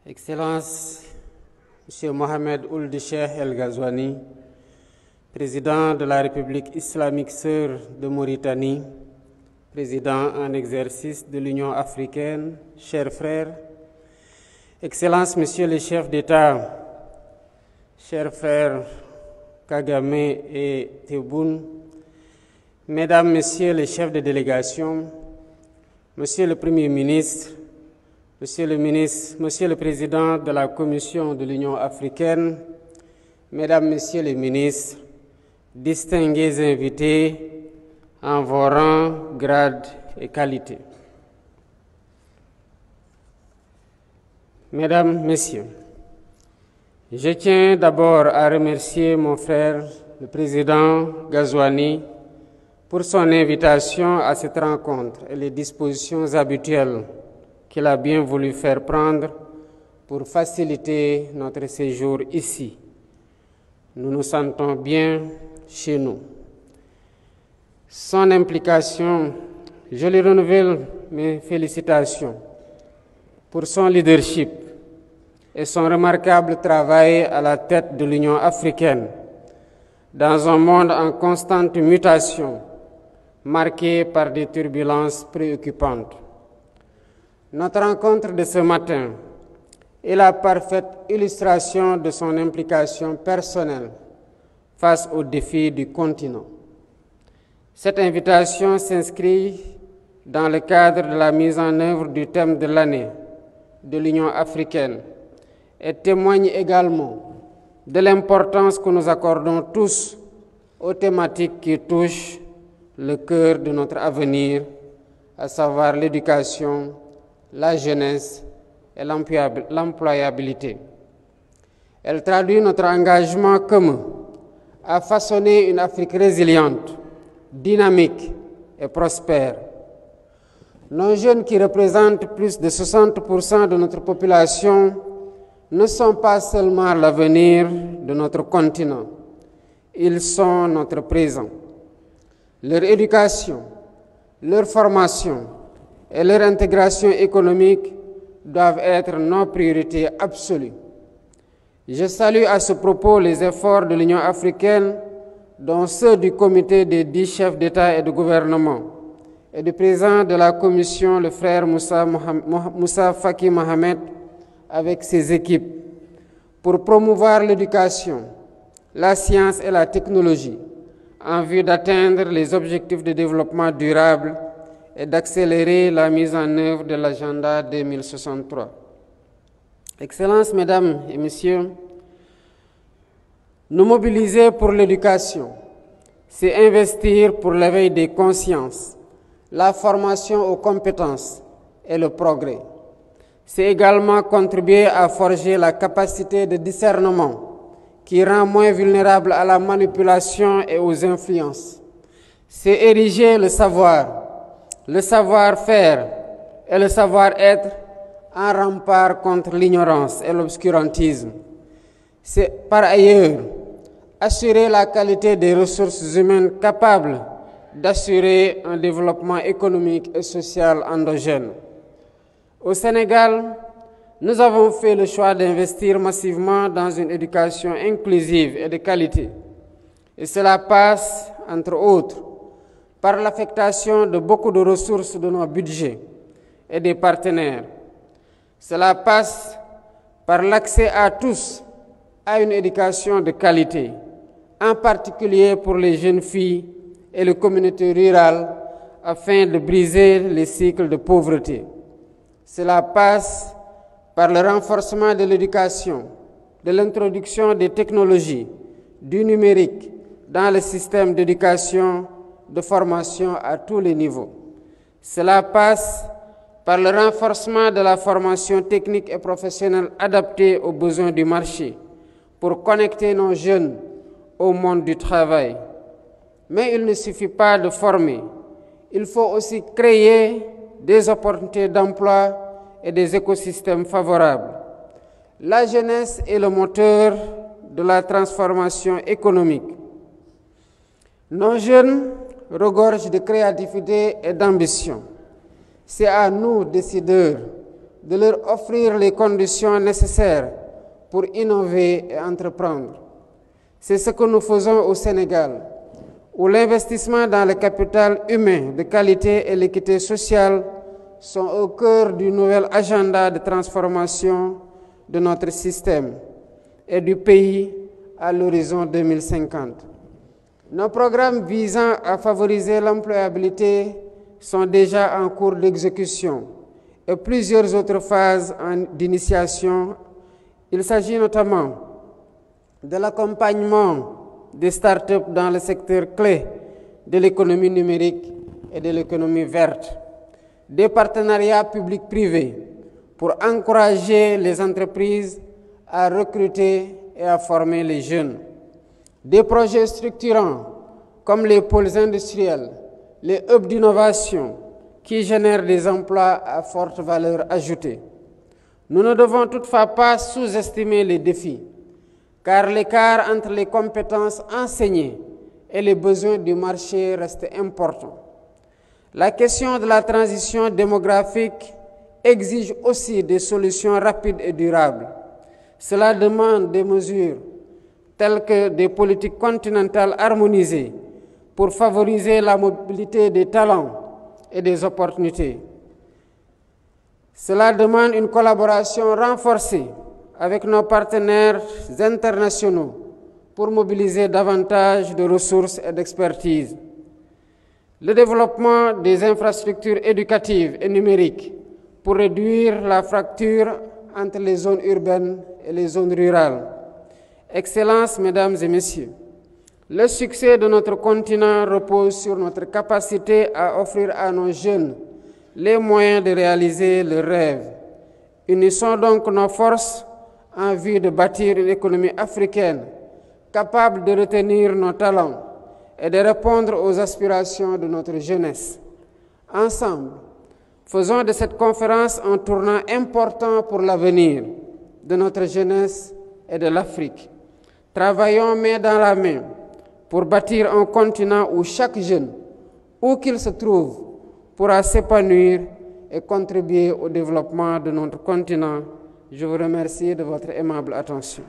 Excellence, M. Mohamed Ould Cheikh El Ghazouani, président de la République islamique sœur de Mauritanie, président en exercice de l'Union africaine, chers frères, Excellence, Monsieur le chef d'État, chers frères Kagame et Tebboune, Mesdames, Messieurs les chefs de délégation, Monsieur le Premier ministre, Monsieur le Président de la Commission de l'Union africaine, Mesdames, Messieurs les ministres, distingués invités en vos rangs, grades et qualités. Mesdames, Messieurs, je tiens d'abord à remercier mon frère, le Président Ghazouani, pour son invitation à cette rencontre et les dispositions habituelles qu'il a bien voulu faire prendre pour faciliter notre séjour ici. Nous nous sentons bien chez nous. Son implication, je lui renouvelle mes félicitations pour son leadership et son remarquable travail à la tête de l'Union africaine dans un monde en constante mutation, marqué par des turbulences préoccupantes. Notre rencontre de ce matin est la parfaite illustration de son implication personnelle face aux défis du continent. Cette invitation s'inscrit dans le cadre de la mise en œuvre du thème de l'année de l'Union africaine et témoigne également de l'importance que nous accordons tous aux thématiques qui touchent le cœur de notre avenir, à savoir l'éducation, la jeunesse et l'employabilité. Elle traduit notre engagement commun à façonner une Afrique résiliente, dynamique et prospère. Nos jeunes, qui représentent plus de 60% de notre population, ne sont pas seulement l'avenir de notre continent, ils sont notre présent. Leur éducation, leur formation et leur intégration économique doivent être nos priorités absolues. Je salue à ce propos les efforts de l'Union africaine, dont ceux du comité des 10 chefs d'État et de gouvernement, et du président de la Commission, le frère Moussa Faki Mohamed, avec ses équipes, pour promouvoir l'éducation, la science et la technologie, en vue d'atteindre les objectifs de développement durable et d'accélérer la mise en œuvre de l'agenda 2063. Excellences, Mesdames et Messieurs, nous mobiliser pour l'éducation, c'est investir pour l'éveil des consciences, la formation aux compétences et le progrès. C'est également contribuer à forger la capacité de discernement qui rend moins vulnérable à la manipulation et aux influences. C'est ériger le savoir-faire et le savoir-être en rempart contre l'ignorance et l'obscurantisme. C'est par ailleurs assurer la qualité des ressources humaines capables d'assurer un développement économique et social endogène. Au Sénégal, nous avons fait le choix d'investir massivement dans une éducation inclusive et de qualité. Et cela passe, entre autres, par l'affectation de beaucoup de ressources de nos budgets et des partenaires. Cela passe par l'accès à tous à une éducation de qualité, en particulier pour les jeunes filles et les communautés rurales, afin de briser les cycles de pauvreté. Cela passe par le renforcement de l'éducation, de l'introduction des technologies, du numérique dans le système d'éducation, de formation à tous les niveaux. Cela passe par le renforcement de la formation technique et professionnelle adaptée aux besoins du marché pour connecter nos jeunes au monde du travail. Mais il ne suffit pas de former, il faut aussi créer des opportunités d'emploi et des écosystèmes favorables. La jeunesse est le moteur de la transformation économique. Nos jeunes regorgent de créativité et d'ambition. C'est à nous, décideurs, de leur offrir les conditions nécessaires pour innover et entreprendre. C'est ce que nous faisons au Sénégal, où l'investissement dans le capital humain de qualité et l'équité sociale sont au cœur du nouvel agenda de transformation de notre système et du pays à l'horizon 2050. Nos programmes visant à favoriser l'employabilité sont déjà en cours d'exécution et plusieurs autres phases d'initiation. Il s'agit notamment de l'accompagnement des startups dans le secteur clé de l'économie numérique et de l'économie verte, des partenariats publics-privés pour encourager les entreprises à recruter et à former les jeunes, des projets structurants comme les pôles industriels, les hubs d'innovation qui génèrent des emplois à forte valeur ajoutée. Nous ne devons toutefois pas sous-estimer les défis, car l'écart entre les compétences enseignées et les besoins du marché reste important. La question de la transition démographique exige aussi des solutions rapides et durables. Cela demande des mesures telles que des politiques continentales harmonisées pour favoriser la mobilité des talents et des opportunités. Cela demande une collaboration renforcée avec nos partenaires internationaux pour mobiliser davantage de ressources et d'expertise. Le développement des infrastructures éducatives et numériques pour réduire la fracture entre les zones urbaines et les zones rurales. Excellences, Mesdames et Messieurs, le succès de notre continent repose sur notre capacité à offrir à nos jeunes les moyens de réaliser leurs rêves. Unissons donc nos forces en vue de bâtir une économie africaine capable de retenir nos talents et de répondre aux aspirations de notre jeunesse. Ensemble, faisons de cette conférence un tournant important pour l'avenir de notre jeunesse et de l'Afrique. Travaillons main dans la main pour bâtir un continent où chaque jeune, où qu'il se trouve, pourra s'épanouir et contribuer au développement de notre continent. Je vous remercie de votre aimable attention.